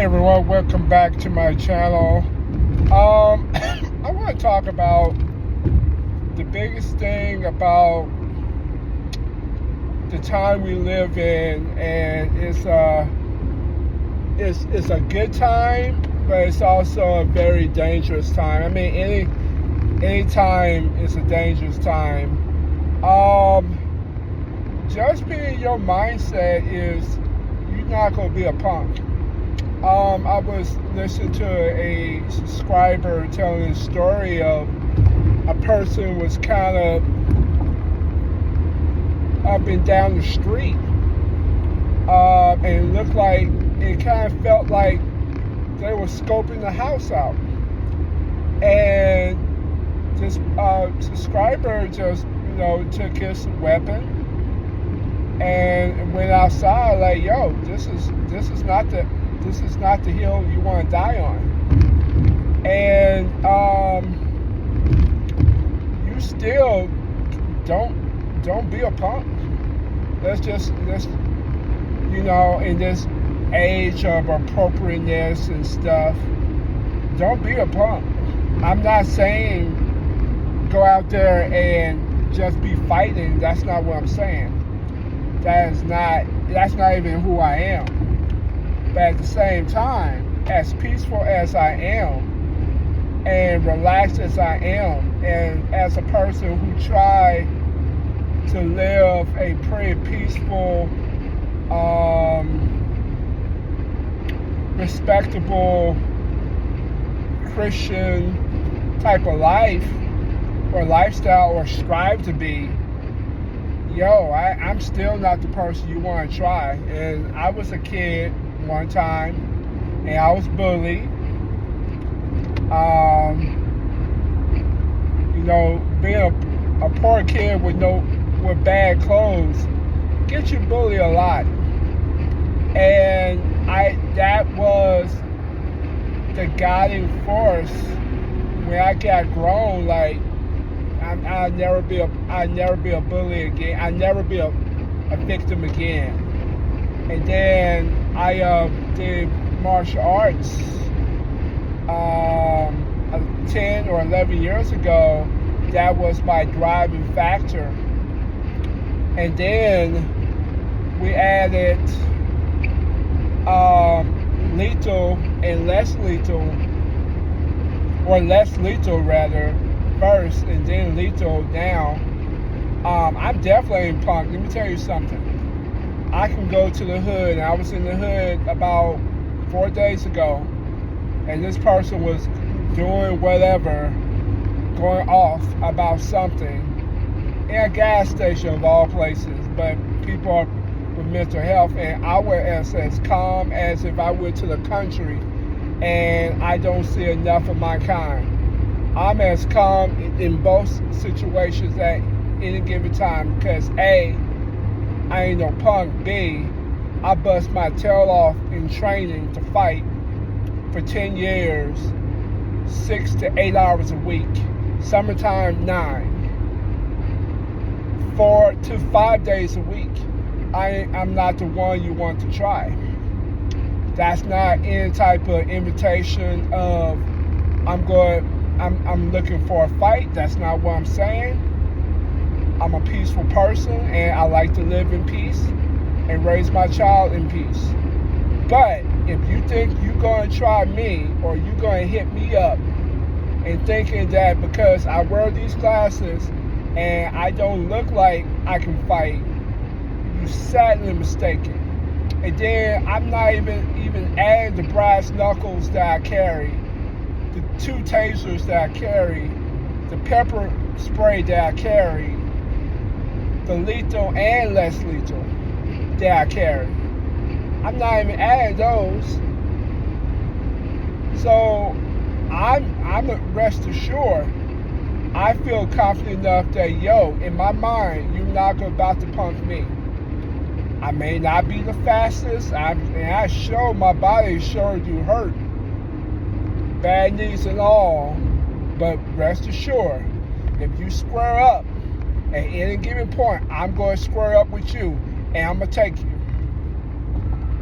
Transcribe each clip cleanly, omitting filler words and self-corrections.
everyone, welcome back to my channel. I want to talk about the biggest thing about the time we live in, and it's a good time, but it's also a very dangerous time. I mean, any time is a dangerous time. Just being your mindset is you're not gonna be a punk. I was listening to a subscriber telling a story of a person was kind of up and down the street, and it looked like, it kind of felt like they were scoping the house out. And this subscriber just, took his weapon and went outside like, yo, this is not the hill you want to die on. And you still don't be a punk. Let's in this age of appropriateness and stuff, don't be a punk. I'm not saying go out there and just be fighting. That's not what I'm saying. That's not even who I am. But at the same time, as peaceful as I am and relaxed as I am, and as a person who tried to live a pretty peaceful, respectable Christian type of life or lifestyle, or strive to be, I'm still not the person you want to try. And I was a kid one time, and I was bullied. Being a poor kid with bad clothes gets you bullied a lot. And that was the guiding force when I got grown. Like, I'd never be a bully again. I'd never be a victim again. And then I did martial arts 10 or 11 years ago. That was my driving factor. And then we added lethal and less lethal, or less lethal rather, first, and then lethal now. I'm definitely in punk. Let me tell you something. I can go to the hood, and I was in the hood about 4 days ago, and this person was doing whatever, going off about something in a gas station of all places, but people with mental health, and I was as calm as if I went to the country and I don't see enough of my kind. I'm as calm in both situations at any given time, because A, I ain't no punk. B, I bust my tail off in training to fight for 10 years, 6 to 8 hours a week. Summertime, 9. 4 to 5 days a week. I'm not the one you want to try. That's not any type of invitation of I'm looking for a fight. That's not what I'm saying. I'm a peaceful person, and I like to live in peace and raise my child in peace. But if you think you're going to try me, or you're going to hit me up and thinking that because I wear these glasses and I don't look like I can fight, you're sadly mistaken. And then I'm not even adding the brass knuckles that I carry, the 2 tasers that I carry, the pepper spray that I carry, the lethal and less lethal that I carry. I'm not even adding those. So I'm rest assured, I feel confident enough that, in my mind, you're not about to punk me. I may not be the fastest, and I show my body sure do hurt, bad knees and all, but rest assured, if you square up at any given point, I'm going to square up with you, and I'm going to take you.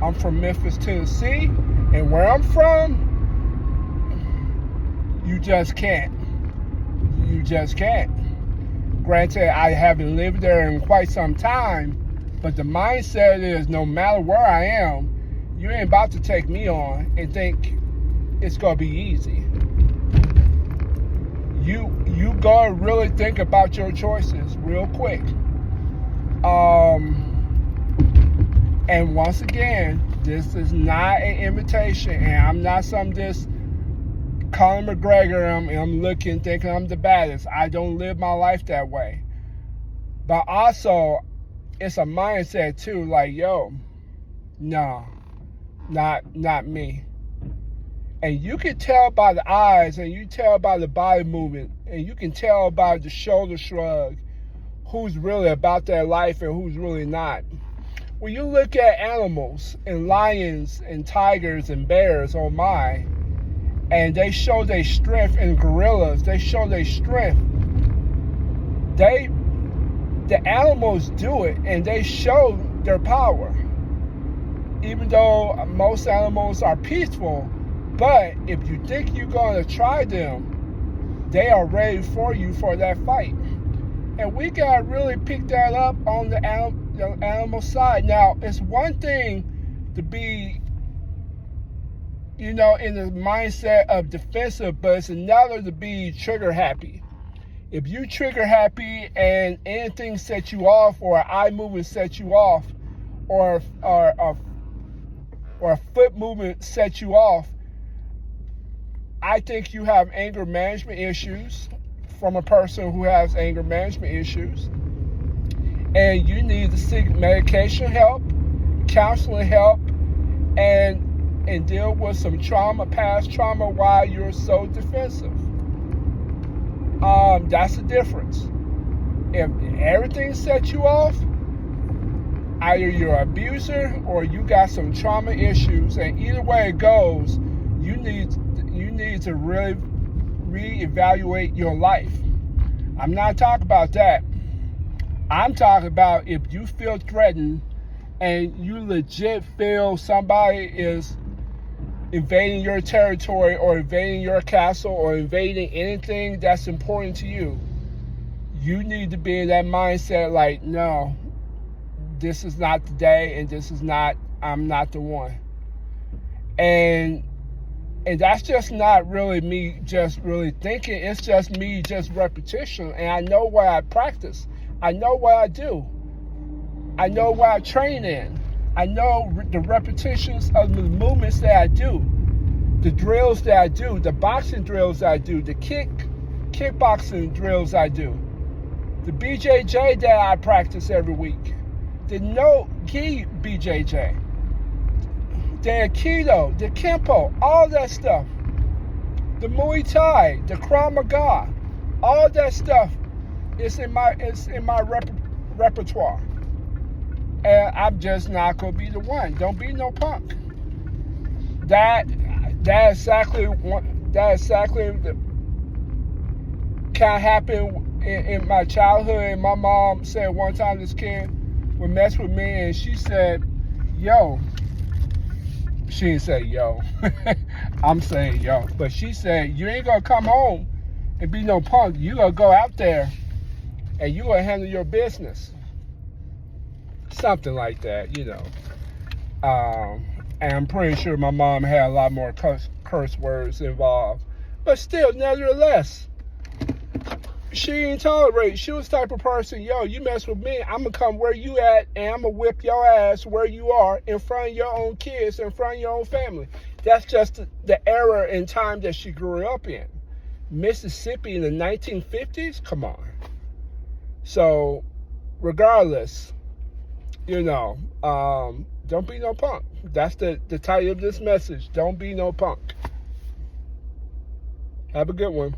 I'm from Memphis, Tennessee, and where I'm from, you just can't. You just can't. Granted, I haven't lived there in quite some time, but the mindset is no matter where I am, you ain't about to take me on and think it's gonna be easy. You gotta really think about your choices real quick. And once again, this is not an invitation, and I'm not some this Conor McGregor. I'm looking, thinking I'm the baddest. I don't live my life that way. But also, it's a mindset too. Like, yo, no, not me. And you can tell by the eyes, and you tell by the body movement, and you can tell by the shoulder shrug who's really about their life and who's really not. When you look at animals and lions and tigers and bears, oh my, and they show their strength, and gorillas, they show their strength. The animals do it, and they show their power. Even though most animals are peaceful, but if you think you're going to try them, they are ready for you for that fight. And we got to really pick that up on the animal side. Now, it's one thing to be, in the mindset of defensive, but it's another to be trigger happy. If you trigger happy and anything sets you off, or an eye movement sets you off, or a foot movement sets you off, I think you have anger management issues from a person who has anger management issues. And you need to seek medication help, counseling help, and deal with some past trauma while you're so defensive. That's the difference. If everything sets you off, either you're an abuser or you got some trauma issues, and either way it goes, you need to really reevaluate your life. I'm not talking about that. I'm talking about if you feel threatened and you legit feel somebody is invading your territory or invading your castle or invading anything that's important to you, you need to be in that mindset like, no, this is not the day, and I'm not the one. And that's just not really me just really thinking. It's just me just repetition. And I know what I practice. I know what I do. I know what I train in. I know the repetitions of the movements that I do, the drills that I do, the boxing drills I do, the kickboxing drills I do, the BJJ that I practice every week, the no-gi BJJ, the Aikido, the Kempo, all that stuff, the Muay Thai, the Krav Maga, all that stuff is in my repertoire. And I'm just not gonna be the one. Don't be no punk. That exactly can happen in my childhood. And my mom said one time this kid would mess with me, and she said, "Yo." She didn't say yo. I'm saying yo. But she said, you ain't gonna come home and be no punk. You gonna go out there and you gonna handle your business. Something like that, And I'm pretty sure my mom had a lot more curse words involved. But still, nevertheless, she didn't tolerate. She was the type of person, yo, you mess with me, I'm going to come where you at, and I'm going to whip your ass where you are in front of your own kids, in front of your own family. That's just the era and time that she grew up in. Mississippi in the 1950s? Come on. So, regardless, don't be no punk. That's the title of this message. Don't be no punk. Have a good one.